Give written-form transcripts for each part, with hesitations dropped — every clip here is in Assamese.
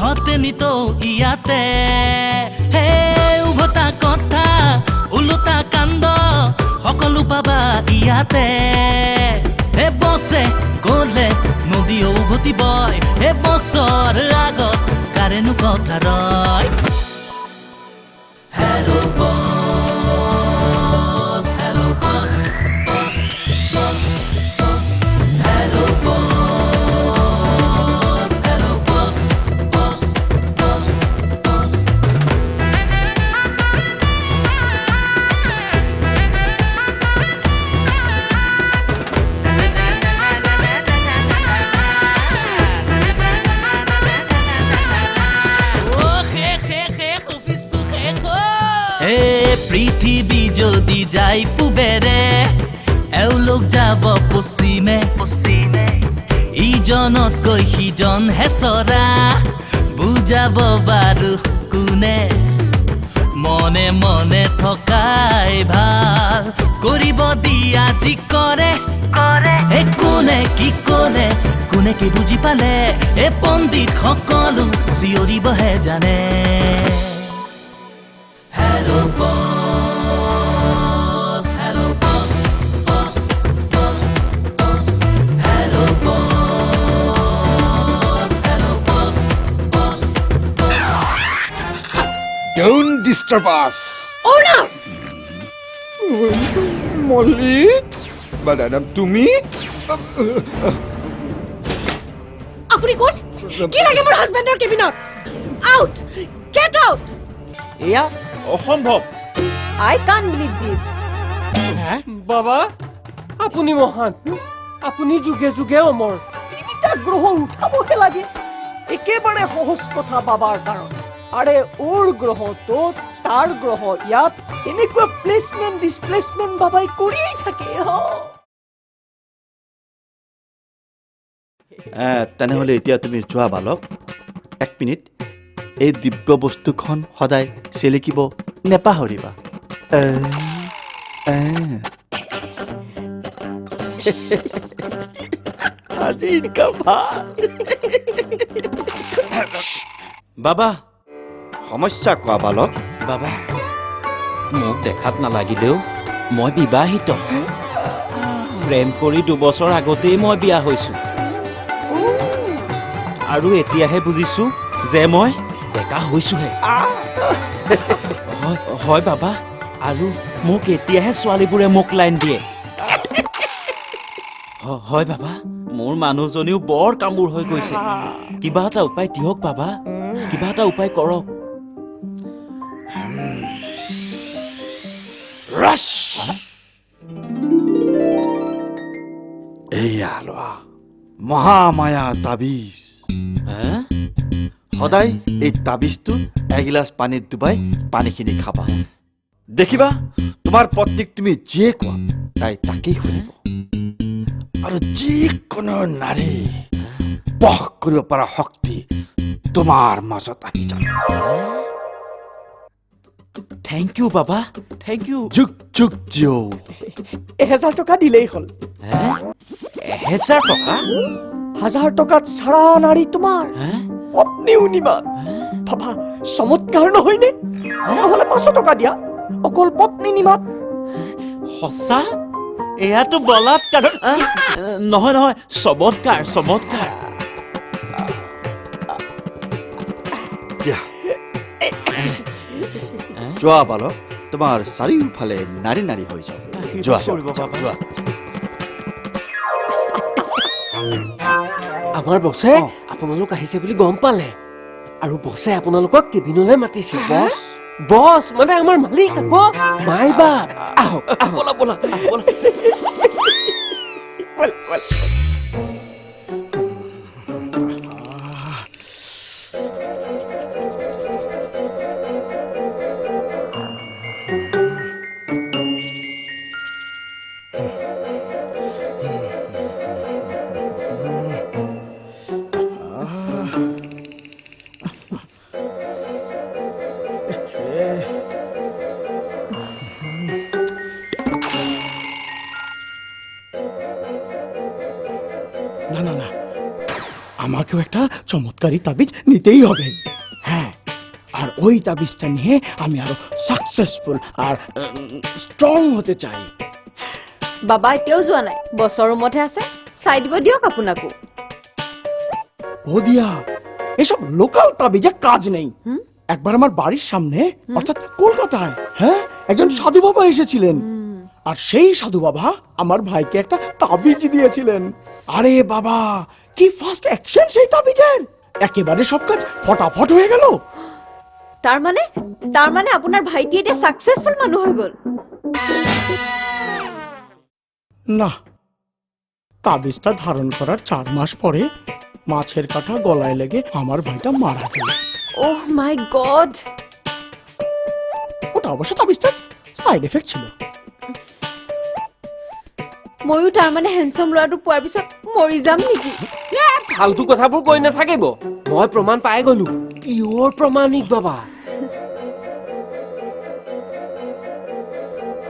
হতেনি তো ইয়াতে হে উভতা কথা ওলোটা কাণ্ড সকলো পাবা ইয়াতে হে বছে গ'লে নদীও উভতি বয় হে বছৰ আগত কাৰেনো কথা ৰয় হেল্ল' বছ হেল্ল' বছ বছ বছ হেল্ল' বছ হেল্ল' বছ বছ বছ বছ পৃথিৱী যদি যাই পুবেৰে এওঁলোক যাব পশ্চিমে ইজনতকৈ সিজন হেচৰা বুজাব বাৰু কোনে মনে মনে থকাই ভাল কৰিব দিয়া যি কৰে হে কোনে কি কৰে কোনে কি বুজি পালে হে পণ্ডিত সকলো চিঞৰিবহে জানে Hello boss, hello boss, boss, boss, boss. Hello boss, hello boss, boss, boss. Don't disturb us. Oh no! Molly? Madam, তুমি? আপুনি কোন? কি লাগে মোৰ হাজবেণ্ডৰ কেবিনত? Out! Get out! এয়া অসম্ভৱ I can't believe this. বাবা আপুনি মহান আপুনি যুগে যুগে অমৰ তিনিটা গ্ৰহ উঠাবহে লাগে একেবাৰে সহজ কথা বাবাৰ কাৰণে আৰে ওৰ গ্ৰহটো তাৰ গ্ৰহ ইয়াত এনেকুৱা প্লেচমেণ্ট ডিছপ্লেচমেণ্ট বাবাই কৰিয়েই থাকে তেনেহ'লে এতিয়া তুমি যোৱা বালক 1 মিনিট এই দিব্য বস্তুখন সদায় চেলেকিব নেপাহৰিবা আজি বাবা সমস্যা কোৱা বালক বাবা মোক দেখাত নালাগিলেও মই বিবাহিত প্ৰেম কৰি 2 বছৰ আগতেই মই বিয়া হৈছো আৰু এতিয়াহে বুজিছো যে মই ডেকা হৈছোহে হয় বাবা আৰু মোক এতিয়াহে ছোৱালীবোৰে মোক লাইন দিয়ে হয় বাবা মোৰ মানুহজনীও বৰ কামোৰ হৈ গৈছে কিবা এটা উপায় দিয়ক বাবা কিবা এটা উপায় কৰক এয়া লোৱা মহামায়া তাবিজ সদায় এই তাবিজটো এগিলাচ পানীত ডুবাই পানীখিনি খাবা দেখিবা তোমাৰ পত্নীক তুমি যিয়ে কোৱা তাই তাকেই শুনিব আৰু যিকোনো নাৰী বশ কৰিব পৰা শক্তি তোমাৰ মাজত আহি যাব থেংক ইউ বাবা থেংক ইউ যুগ যুগ জিও 1000 টকা দিলেই হ'ল 1000 টকা 1000 টকাত সাৰা নাৰী তোমাৰ পত্নীও নিমান বাবা চমৎকাৰ নহয়নে নহ'লে 500 টকা দিয়া অকল পত্নী নিমাত সঁচা এয়াতো বলাৎকাৰ নহয় নহয় চমৎকাৰ চমৎকাৰ যোৱা বালক তোমাৰ চাৰিওফালে নাৰী নাৰী হৈ যাওক যোৱা যোৱা আমাৰ বছে আপোনালোক আহিছে বুলি গম পালে আৰু বছে আপোনালোকক কেবিনলৈ মাতিছে বছ বছ মানে আমাৰ মালিক আকৌ মাই বাপ আহক বলা বলা বলা আমাকেও একটা চমৎকারী তাবিজ নিতেই হবে। হ্যাঁ, আর ওই তাবিজটা নিয়ে আমি আরো সাকসেসফুল আর স্ট্রং হতে চাই। বাবা এতিয়াও যোৱা নাই, বছৰ ৰুমতহে আছে, চাই দিব দিয়ক আপোনাকো। ও দিয়া, এসব লোকাল তাবিজে কাজ নেই। একবার আমার বাড়ির সামনে অর্থাৎ কলকাতায়, হ্যাঁ, একজন সাধু বাবা এসেছিলেন। আর সেই সাধু বাবা আমার ভাইকে একটা তাবিজ দিয়েছিলেন। আরে বাবা, কি ফাস্ট অ্যাকশন সেই তাবিজের! একেবারে সব কাজ ফটাফট হয়ে গেল। তাৰ মানে আপোনাৰ ভাইটি এতিয়া সাকসেসফুল মানুহ হৈ গ'ল। না, তাবিজটা ধারণ করার 4 মাস পরে মাছের কাঁটা গলায় লেগে আমার ভাইটা মারা গেল। ওহ মাই গড, ওটা অবশ্য তাবিজটার সাইড এফেক্ট ছিল। ময়ো তাৰ মানে হেণ্ডসাম ল'ৰাটো পোৱাৰ পিছত মৰি যাম নেকি? ফাল্টু কথাবোৰ কৈ নাথাকিব, মই প্ৰমাণ পাই গলো, পিয়ৰ প্ৰমাণিক বাবা।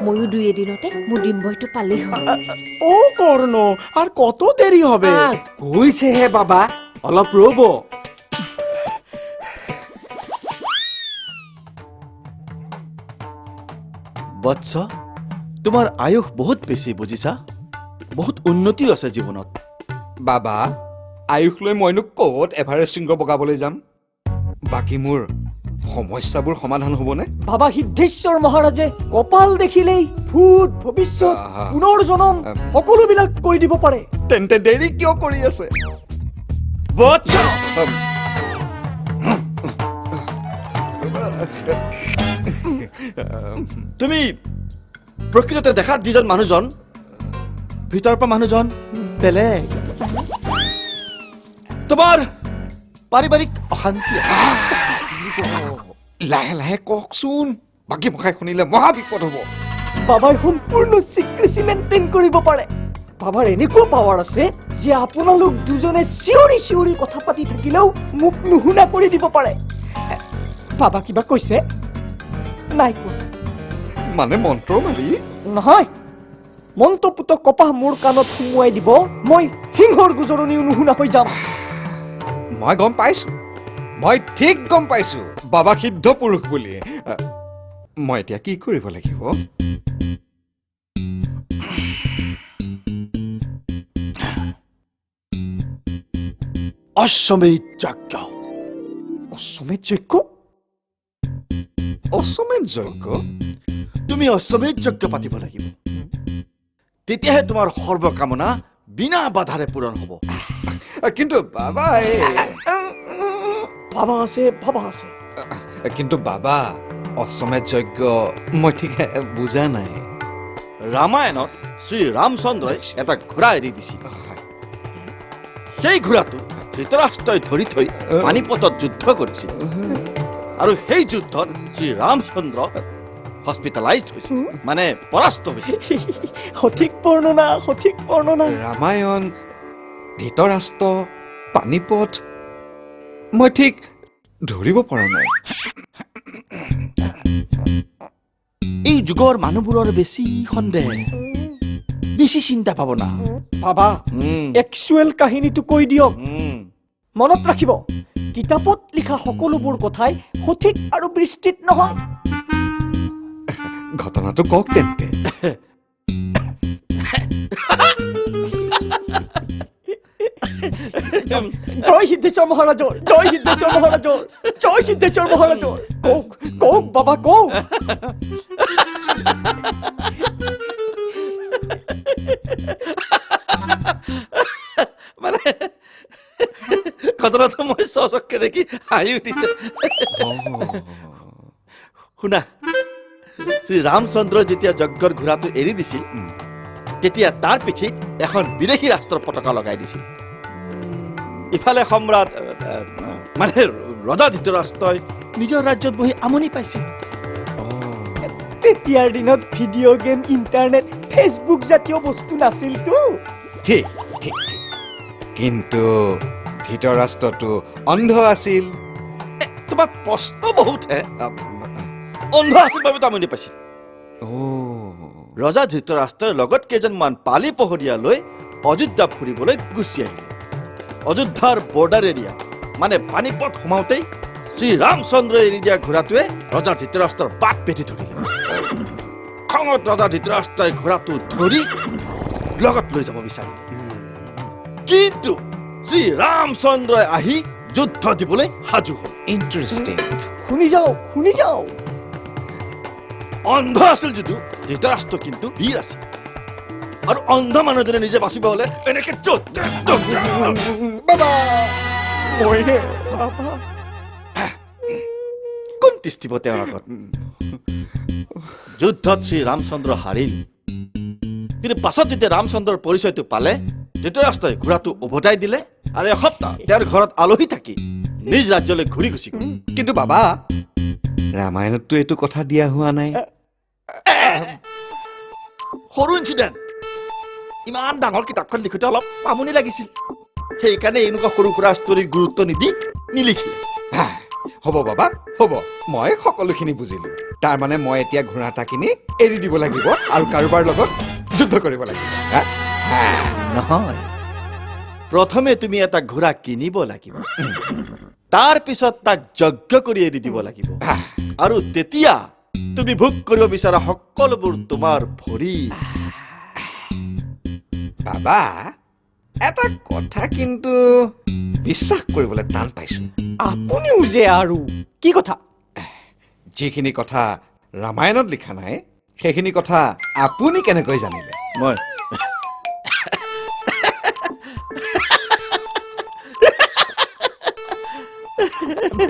ময়ো 2 এদিনতে মোৰ ডিম্বইটো পালেই হ'ল। ও কৰ্ণ, আৰ কত দেৰি হবে? গৈছেহে বাবা, অলপ ৰ'ব। বৎস, তোমাৰ আয়ুস বহুত বেছি, বুজিছা? বহুত উন্নতিও আছে জীৱনত। বাবা, আয়ুস লৈ মইনো ক'ত এভাৰেষ্ট শৃংগ বগাবলৈ যাম? বাকী মোৰ সমস্যাবোৰ সমাধান হ'বনে? বাবা সিদ্ধেশ্বৰ মহাৰাজে কপাল দেখিলেই ভূত ভৱিষ্যত পুনৰ্জনম সকলোবিলাক কৈ দিব পাৰে। তেন্তে দেৰি কিয় কৰি আছে? বৎস, তুমি প্ৰকৃততে দেখাত যিজন মানুহজন, ভিতৰৰ পৰা মানুহজন বেলেগ। তোমাৰ পাৰিবাৰিক অশান্তি লাহে লাহে কওকচোন, বাকী ভাষাই শুনিলে মহা বিপদ হ'ব। বাবাই সম্পূৰ্ণ চিক্ৰেচি মেইনটেইন কৰিব পাৰে। বাবাৰ এনেকুৱা পাৱাৰ আছে যে আপোনালোক দুজনে চিঞৰি চিঞৰি কথা পাতি থাকিলেও মোক নুশুনা কৰি দিব পাৰে। বাবা কিবা কৈছে? নাই কোৱা। মানে মন্ত্ৰ মাৰি? নহয়, মন্ত্ৰপুত কপাহ মোৰ কাণত সুমুৱাই দিব, মই সিংহৰ গুজৰণিও নুশুনা হৈ যাম। মই গম পাইছো, মই ঠিক গম পাইছো বাবা সিদ্ধ পুৰুষ বুলি। মই এতিয়া কি কৰিব লাগিব? অশ্বমেধ যজ্ঞ। অশ্বমেধ যজ্ঞ? অশ্বমেধ যজ্ঞ? তুমি অশ্বমেধ যজ্ঞ পাতিব লাগিব, তেতিয়াহে তোমাৰ সৰ্বকামনা বিনা বাধাৰে পূৰণ হ'ব। কিন্তু বাবা ভাবা আছে, ভাবা আছে। কিন্তু বাবা, অশ্বমেধ যজ্ঞ মই ঠিক বুজা নাই। ৰামায়ণত শ্ৰী ৰামচন্দ্ৰই এটা ঘোঁৰা এৰি দিছিল। সেই ঘোঁৰাটো ধৃতৰাষ্ট্ৰই ধৰি থৈ পানিপতত যুদ্ধ কৰিছিল, আৰু সেই যুদ্ধত শ্ৰী ৰামচন্দ্ৰ হস্পিটেলাইজড হৈছিল, মানে পৰাস্ত হৈছিল। সঠিক বৰ্ণনা, সঠিক বৰ্ণনা। ৰামায়ণ, ধৃতৰাষ্ট্ৰ, পানিপথ, মই ঠিক ধৰিব পৰা নাই। এই যুগৰ মানুহবোৰৰ বেছি সন্দেহ, বেছি চিন্তা ভাৱনা। বাবা, একচুৱেল কাহিনীটো কৈ দিয়ক। মনত ৰাখিব, কিতাপত লিখা সকলোবোৰ কথাই সঠিক আৰু বিস্তৃত নহয়। ঘটনাটো কওক তেন্তে। জয় সিদ্ধেশ্বৰ মহাৰাজৰ, জয় সিদ্ধেশ্বৰ মহাৰাজৰ, জয় সিদ্ধেশ্বৰ মহাৰাজৰ। কওক কওক বাবা, কওক। মানে ঘটনাটো মই চচককে দেখি হাঁহি উঠিছে। শুনা, শ্ৰী ৰামচন্দ্ৰই যেতিয়া যজ্ঞৰ ঘোঁৰাটো এৰি দিছিল, তেতিয়া তাৰ পিঠিত এখন বিদেশী ৰাষ্ট্ৰৰ পতাকা লগাই দিছিল। ইফালে সম্ৰাট মানে ৰজা ধৃতৰাষ্ট্ৰই নিজৰ ৰাজ্যত বহি আমনি পাইছিল। তেতিয়াৰ দিনত ভিডিঅ' গেম, ইণ্টাৰনেট, ফেচবুক জাতীয় বস্তু নাছিলতো। ঠিক ঠিক ঠিক, কিন্তু ধৃতৰাষ্ট্ৰটো অন্ধ আছিল। তোমাৰ প্ৰশ্ন বহুতহে। অন্ধ আছিল বাবেতো আমনি পাইছিল। ৰজা ধৃতৰাষ্ট্ৰই লগত কেইজনমান পালি পহৰীয়া লৈ অযোধ্যা ফুৰিবলৈ গুচি আহিল। অযোধ্যাৰ বৰ্ডাৰ এৰিয়া মানে পানীপথ সোমাওঁতেই শ্ৰীৰামচন্দ্ৰই এৰি দিয়া ঘোঁৰাটোৱে ৰজা ধৃতৰাষ্ট্ৰৰ বাট পেটি ধৰিলে খঙত ৰজা ধৃতৰাষ্ট্ৰই ঘোঁৰাটো ধৰি লগত লৈ যাব বিচাৰিলে কিন্তু শ্ৰীৰামচন্দ্ৰই আহি যুদ্ধ দিবলৈ সাজু হ'ল ইণ্টাৰেষ্টিং শুনি যাওঁ অন্ধ আছিল যদিও ধৃতৰাষ্ট্ৰ কিন্তু বীৰ আছিল আৰু অন্ধ মানুহজনে নিজে বাচিব হলে এনেকে বাবা মইহে কোন তিষ্ঠিব তেওঁৰ আগত যুদ্ধত শ্ৰীৰামচন্দ্ৰ হাৰিল কিন্তু পাছত যেতিয়া ৰামচন্দ্ৰৰ পৰিচয়টো পালে ধৃতৰাষ্ট্ৰই ঘোঁৰাটো উভতাই দিলে আৰু এসপ্তাহ তেওঁৰ ঘৰত আলহী থাকি নিজ ৰাজ্যলৈ ঘূৰি গুচি গ'ল কিন্তু বাবা ৰামায়ণততো এইটো কথা দিয়া হোৱা নাই সৰু ইনচিডেণ্ট ইমান ডাঙৰ কিতাপখন লিখোঁতে অলপ আমনি লাগিছিল সেইকাৰণে এনেকুৱা সৰু সুৰা ষ্টৰী গুৰুত্ব নিদি নিলিখিলে হ'ব বাবা হ'ব মই সকলোখিনি বুজিলো তাৰমানে মই এতিয়া ঘোঁৰা এটা কিনি এৰি দিব লাগিব আৰু কাৰোবাৰ লগত যুদ্ধ কৰিব লাগিব নহয় প্ৰথমে তুমি এটা ঘোঁৰা কিনিব লাগিব তাৰ পিছত তাক যজ্ঞ কৰি এৰি দিব লাগিব আৰু তেতিয়া তুমি ভোগ কৰিব বিচৰা সকলোবোৰ তোমাৰ ভৰি বাবা এটা কথা কিন্তু বিশ্বাস কৰিবলৈ টান পাইছো আপুনিও যে আৰু কি কথা যিখিনি কথা ৰামায়ণত লিখা নাই সেইখিনি কথা আপুনি কেনেকৈ জানিলে মই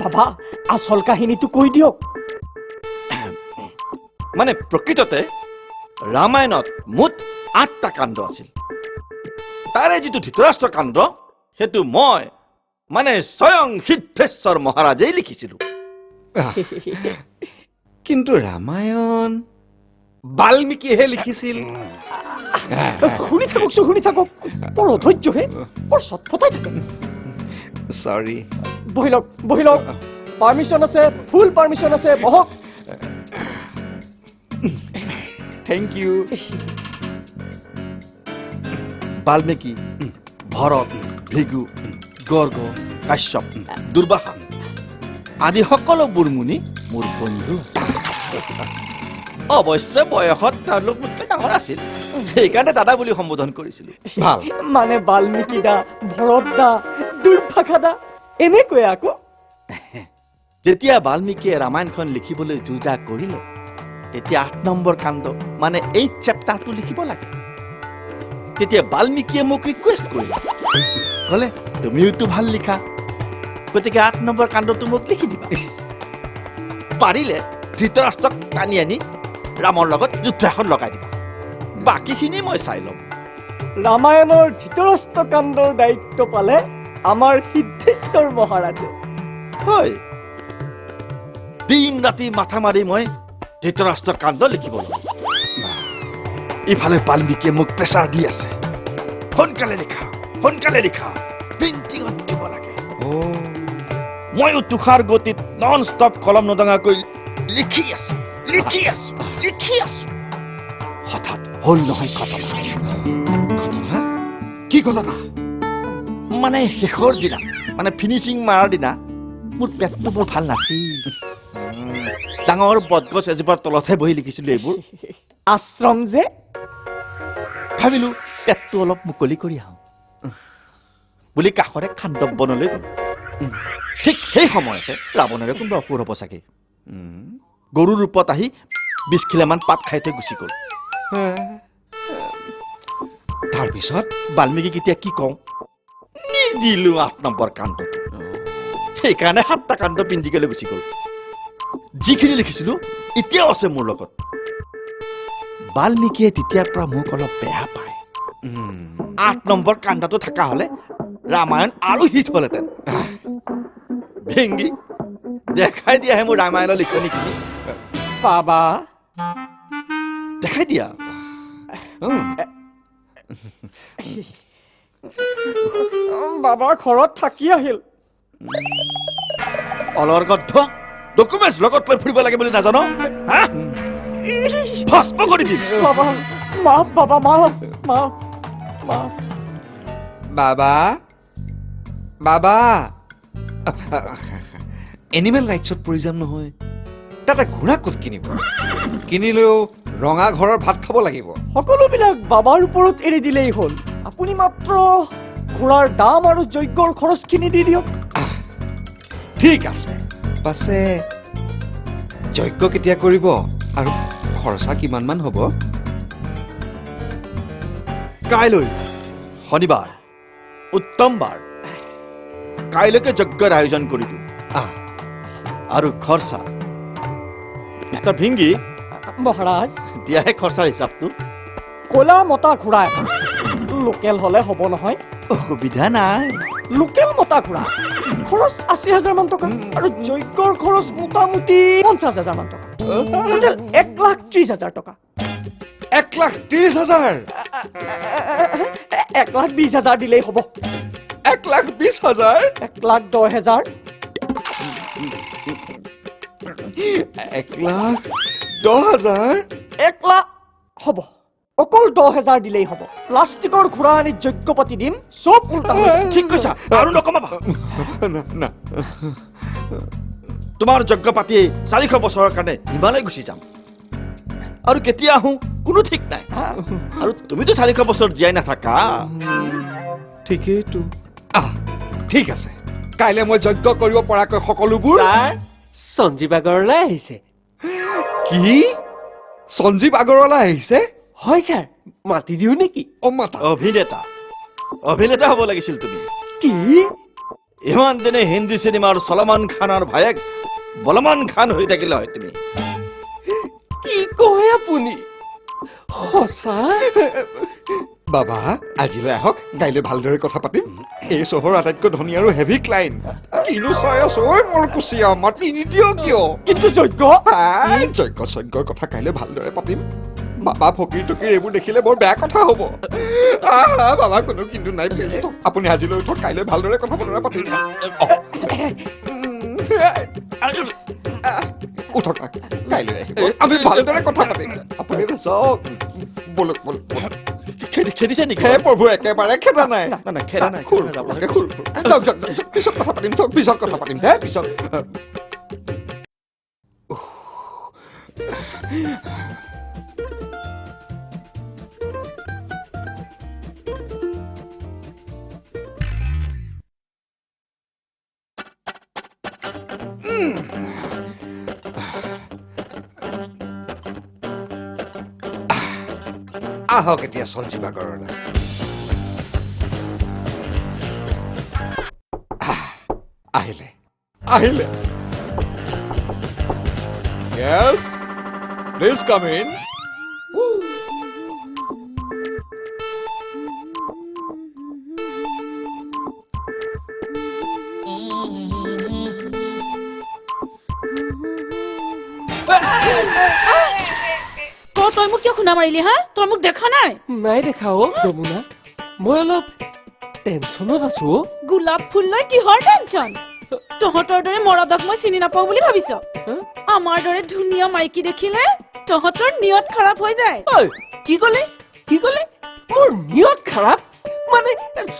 বাবা আচল কাহিনীটো কৈ দিয়ক মানে প্ৰকৃততে ৰামায়ণত মুঠ 8টা কাণ্ড আছিল তাৰে যিটো ধৃতৰাষ্ট্ৰ কাণ্ড সেইটো মই মানে স্বয়ং সিদ্ধেশ্বৰ মহাৰাজেই লিখিছিলো কিন্তু ৰামায়ণ বাল্মীকিহে লিখিছিল শুনি থাকক বৰ অধৈৰ্যহে বৰ চটফটাই থাকে চৰি বহি লওক পাৰ্মিশ্যন আছে ফুল পাৰ্মিশ্যন আছে বহক থেংক ইউ বাল্মীকি ভৰত ভৃগু গৰ্গ কাশ্যপ দুৰ্বাসা আদি সকলোবোৰ মুনি মোৰ বন্ধু অৱশ্যে বয়সত তেওঁলোক মোতকৈ ডাঙৰ আছিল সেইকাৰণে দাদা বুলি সম্বোধন কৰিছিলো ভাল মানে বাল্মীকি দা ভৰত দা দুৰ্ভাষা দা এনেকৈ আকৌ যেতিয়া বাল্মীকিয়ে ৰামায়ণখন লিখিবলৈ যুঁজা কৰিলে তেতিয়া 8 নম্বৰ কাণ্ড মানে 8 চেপ্টাৰটো লিখিব লাগে তেতিয়া বাল্মীকিয়ে মোক ৰিকুৱেষ্ট কৰিলে ক'লে তুমিওতো ভাল লিখা গতিকে 8 নম্বৰ কাণ্ডটো মোক লিখি দিবা পাৰিলে ধৃতৰাষ্ট্ৰক টানি আনি ৰামৰ লগত যুদ্ধ এখন লগাই দিবা বাকীখিনি মই চাই ল'ম ৰামায়ণৰ ধৃতৰাষ্ট্ৰ কাণ্ডৰ দায়িত্ব পালে আমাৰ সিদ্ধেশ্বৰ মহাৰাজে হয় দিন ৰাতি মাথা মাৰি মই ধৃতৰাষ্ট্ৰ কাণ্ড লিখিব লাগিব ইফালে বাল্মীকিয়ে মোক প্ৰেছাৰ দি আছে সোনকালে লিখা প্ৰিণ্টিঙত দিব লাগে ময়ো তুষাৰ গতিত নন ষ্টপ কলম নদঙাকৈ লিখি আছো হঠাৎ হ'ল নহয় ঘটনা কি ঘটনা মানে শেষৰ দিনা মানে ফিনিচিং মাৰাৰ দিনা মোৰ পেটটো বৰ ভাল নাছিল ডাঙৰ বটগছ এজোপাৰ তলতহে বহি লিখিছিলো এইবোৰ আশ্ৰম যে ভাবিলো পেটটো অলপ মুকলি কৰি আহোঁ বুলি কাষৰে খাণ্ডৱ বনলৈ গ'লো ঠিক সেই সময়তে ৰাৱণৰে কোনোবা অসুৰ হ'ব চাগে গৰুৰ ৰূপত আহি 20 কিলোমান পাত খাই থৈ গুচি গ'ল তাৰপিছত বাল্মীকি কেতিয়া কি কওঁ নিদিলো 8 নম্বৰ কাণ্ডটো সেইকাৰণে 7টা কাণ্ড পিন্ধিবলৈ গুচি গ'ল যিখিনি লিখিছিলো এতিয়াও আছে মোৰ লগত বাল্মীকিয়ে তেতিয়াৰ পৰা মোক অলপ বেয়া পায় 8 নম্বৰ কাণ্ডটো থকা হলে ৰামায়ণ আৰু হিট হলহেঁতেন ভেংগি দেখাই দিয়াহে মোৰ ৰামায়ণৰ লিখনিখিনি বাবা দেখাই দিয়া বাবা ঘৰত থাকি আহিল অলৰ গদ্ধ ডকুমেন্টস লগত লৈ ফুৰিব লাগে বুলি নাজানো হা ভস্ম কৰি দিম বাবা মাফ বাবা মাফ মাফ মাফ বাবা বাবা এনিমেল ৰাইটছত পৰি যাম নহয় তাতে ঘোঁৰা ক'ত কিনিব কিনিলেও ৰঙা ঘৰৰ ভাত খাব লাগিব সকলোবিলাক বাবাৰ ওপৰত এৰি দিলেই হ'ল আপুনি মাত্ৰ ঘোঁৰাৰ দাম আৰু যজ্ঞৰ খৰচখিনি দি দিয়ক ঠিক আছে পাছে যজ্ঞ কেতিয়া কৰিব আৰু খৰচা কিমানমান হ'ব কাইলৈ শনিবাৰ উত্তম বাৰ কাইলৈকে যজ্ঞৰ আয়োজন কৰি দিওঁ আহ, আৰু খৰচা মিষ্টাৰ ভিংগি মহাৰাজ দিয়াহে খৰচাৰ হিচাপটো ক'লা মতা ঘোঁৰা এখন লোকেল হ'লে হ'ব নহয় অসুবিধা নাই লোকেল মতা ঘোঁৰা খৰচ ৮০,০০০ মান টকা আৰু যজ্ঞৰ খৰচ মোটামুটি ৫০,০০০ মান টকা টোটেল ১,৩০,০০০ টকা 1,30,000 1,২০,০০০ দিলেই হ'ব 1,20,000 1,10,০০০ 1,10,000 1,00,000 হ'ব অকল 10,000 দিলেই হ'ব প্লাষ্টিকৰ ঘোঁৰা আনি যজ্ঞ পাতি দিম চব উল্টা হৈ যাব। ঠিক কৈছা আৰু নকমাবা না না তোমাৰ যজ্ঞ পাতি 400 বছৰৰ কাৰণে হিমালয় গুচি যাম আৰু কেতিয়া আহোঁ কোনো ঠিক নাই আৰু তুমিতো 400 বছৰ জীয়াই নাথাকা ঠিকেইতো ঠিক আছে কাইলৈ মই যজ্ঞ কৰিব পৰাকৈ সকলোবোৰ ছাৰ সঞ্জীৱ আগৰৱালা আহিছে কি সঞ্জীৱ আগৰৱালা আহিছে হয় ছাৰ মাতি দিওঁ নেকি মাতা অভিনেতা হ'ব লাগিছিল তুমি কি ইমান দিনে হিন্দী চিনেমাৰ চলমান খানৰ ভায়েক বলমান খান হৈ থাকিলে হয় তুমি কি কয় আপুনি সঁচা বাবা আজিলৈ আহক কাইলৈ ভালদৰে কথা পাতিম এই চহৰৰ আটাইতকৈ ধনী আৰু হেভি ক্লাইণ্ট কিনো চাই আছো ঐ মোৰ কুচিয়া মাতি নিদিয় কিয় কিন্তু যজ্ঞ যজ্ঞৰ কথা কাইলৈ ভালদৰে পাতিম বাবা ফকীৰ টকীৰ এইবোৰ দেখিলে বৰ বেয়া কথা হ'ব বাবা কোনো কিন্তু নাই প্লিজ আপুনি আজিলৈ উঠক কাইলৈ ভালদৰে কথা বতৰা পাতিম উঠক না কাইলৈ আহিব আমি ভালদৰে কথা পাতিম আপুনি চাওক বলক বলক খেদিছে নেকি হে প্ৰভু একেবাৰে খেদা নাই নাই খেদা নাই খুৰ খুৰ যাওক যাওক পিছত কথা পাতিম যাওক পিছত কথা পাতিম হে পিছত আহক এতিয়া সঞ্জীৱ আগৰৱালা আহিলে আহিলে Yes, please come in. তই মোক কিয় খুন্দা মাৰিলি হা তই মোক দেখা নাই নাই দেখা অ যমুনা মই অলপ টেনচনত আছো অ। গোলাপ ফুল লৈ কিহৰ টেনচন তহঁতৰ দৰে মৰদক মই চিনি নাপাওঁ বুলি ভাবিছ আমাৰ দৰে ধুনীয়া মাইকী দেখিলে তহঁতৰ নিয়ত খাৰাপ হৈ যায় ঐ কি ক'লে মোৰ নিয়ত খাৰাপ মানে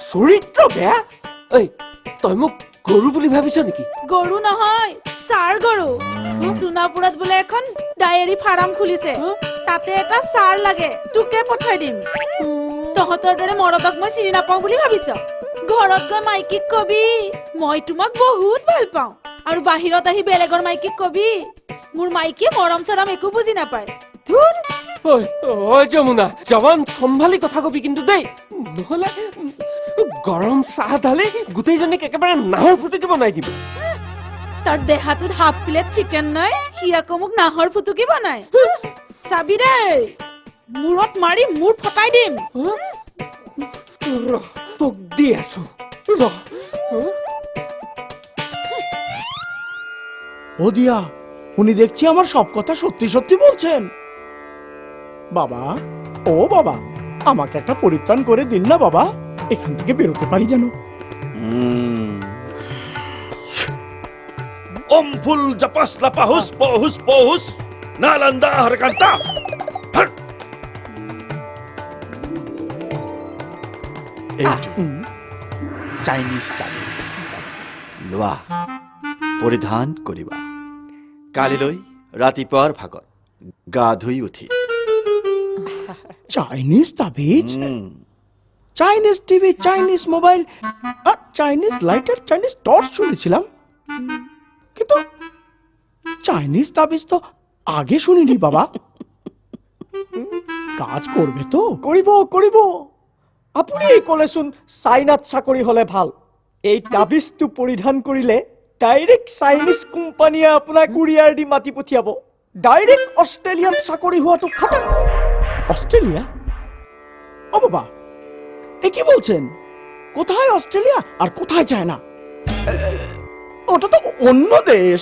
চৰিত্ৰ বেয়া ঐ তই মোক গৰু বুলি ভাবিছ নেকি গৰু নহয় চাৰ গৰু সোণাপুৰত বোলে এখন ডায়েৰী ফাৰ্ম খুলিছে তাতে এটা চাৰ লাগে তোকে পঠাই দিম তহঁতৰ দৰে মৰদক মই চিনি নাপাওঁ বুলি ভাবিছ ঘৰত গৈ মাইকীক কবি মই তোমাক বহুত ভাল পাওঁ আৰু বাহিৰত আহি বেলেগৰ মাইকীক কবি মোৰ মাইকীয়ে মৰম চৰম একো বুজি নাপায় ধুৰ ঐ যমুনা জৱান চম্ভালি কথা কবি কিন্তু দেই নহ'লে গৰম চাহ ঢালি গোটেইজনীক একেবাৰে নাহৰ ফুটুকি বনাই দিম তাৰ দেহাটোত হাফ প্লেট চিকেন নাই সি আকৌ মোক নাহৰ ফুটুকি বনাই চাবি দেই মূৰত মাৰি মূৰ ফটাই দিম তোক দি আছো ও দিয়া উনি দেখছি আমার সব কথা সত্যি সত্যি বলছেন বাবা ও বাবা আমাকে একটা পরিত্রাণ করে দিন না বাবা এখান থেকে বেরোতে পারি যেন ওম ফুল জাপাস লাপাহুস পহুস পহুস নালন্দা হরকান্তা এইটো চাইনিজ তাবিজ লোৱা পৰিধান কৰিবা কালিলৈ ৰাতিপুৱাৰ ভাগত গা ধুই উঠি চাইনিজ তাবিজ Chinese TV Chinese mobile Chinese lighter Chinese torch শুনেছিলাম কিন্তু চাইনিজ তাবিজ তো আগে শুনিনি বাবা কাজ করবে তো কৰিব কৰিব আপুনি ক'লেচোন চাইনাত চাকৰি হ'লে ভাল এই তাবিজটো পৰিধান কৰিলে ডাইৰেক্ট চাইনিজ কোম্পানীয়ে আপোনাক কুৰিয়াৰ দি মাতি পঠিয়াব ডাইৰেক্ট অষ্ট্ৰেলিয়াত চাকৰি হোৱাটো খাটাং অস্ট্ৰেলিয়া ও বাবা এ কি বলছেন কোথায় অস্ট্ৰেলিয়া আৰ কোথায় চায়না ওটা তো অন্য দেশ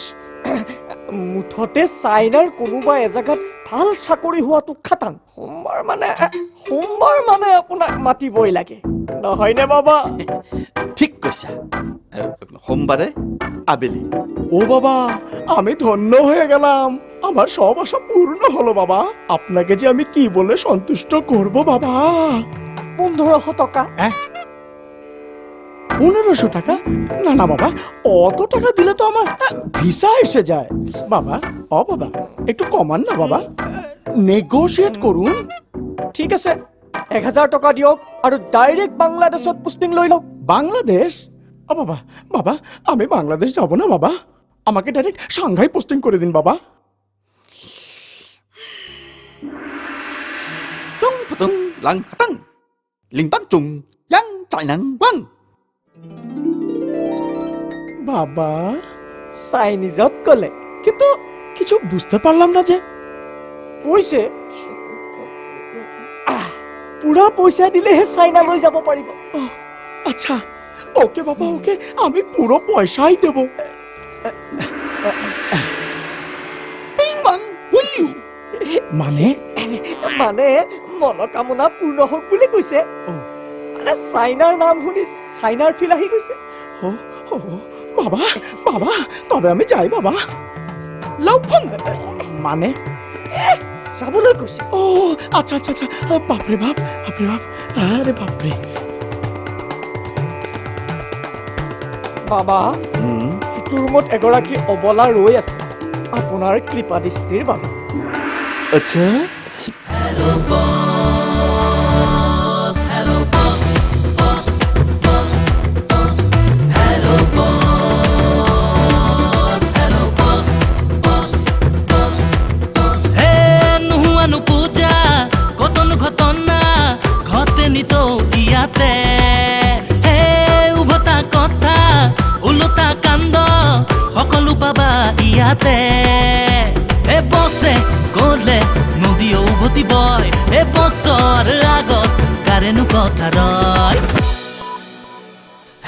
মুঠতে চাইনাৰ কোনোবা এজেগাত ভাল চাকৰি হোৱাটো খাটাং সোমবাৰ মানে আপোনাক মাতিবই লাগে নহয়নে বাবা ঠিক কৈছা সোমবাৰে আবেলি ও বাবা আমি ধন্য হয়ে গেলাম আমার সব আশা পূর্ণ হলো বাবা আপনাকে যে আমি কি বলে সন্তুষ্ট করব বাবা 1500 টাকা 1500 টাকা না না বাবা অত টাকা দিলে তো আমার ভিসা এসে যায় বাবা ও বাবা একটু কমান না বাবা নেগোশিয়েট করুন ঠিক আছে 1000 টাকা দিয়ক আৰু ডাইৰেক্ট বাংলাদেশত পোষ্টিং লৈ লওক বাংলাদেশ ও বাবা বাবা আমি বাংলাদেশ যাব না বাবা আমাকে ডাইরেক্ট সাংহাই পোস্টিং করে দিন বাবা টুং পুতুং লাং হাতাং লিংপাং চুং ইয়াং চাইনাং ওয়াং বাবা চাইনিজত ক'লে কিন্তু কিছু বুঝতে পারলাম না যে কৈছে পুৰা পইচা দিলেহে চাইনালৈ যাব পাৰিব আচ্ছা ওকে বাবা ওকে আমি পুৰো পয়সাই দেব মানে মানে মনোকামনা পূৰ্ণ হওক বুলি কৈছে আৰে চাইনাৰ নাম শুনি চাইনাৰ ফিল আহি গৈছে ও ও বাবা বাবা তবে আমি যাই বাবা লক্ষণ মানে যাবলৈ কৈছে ও আচ্ছা আচ্ছা আচ্ছা বাপরে বাপ আরে বাপরে বাবা সিটো ৰুমত এগৰাকী অবলা ৰৈ আছে আপোনাৰ কৃপা দৃষ্টিৰ বাবে আচ্ছা Hello boss, hello boss, boss, boss, boss. Hello boss, hello boss, boss, boss, boss. Hey, nuhuanu puja, kotonu ঘটনা ঘটে নিতো ইয়াতে Hey, উভতা কথা, উলটা কাণ্ড সকলো পাবা ইয়াতে এ বসে গলে নদীও উভতি বয় এ বছৰ আগত কাৰেনো কথা ৰয়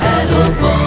হেল্ল'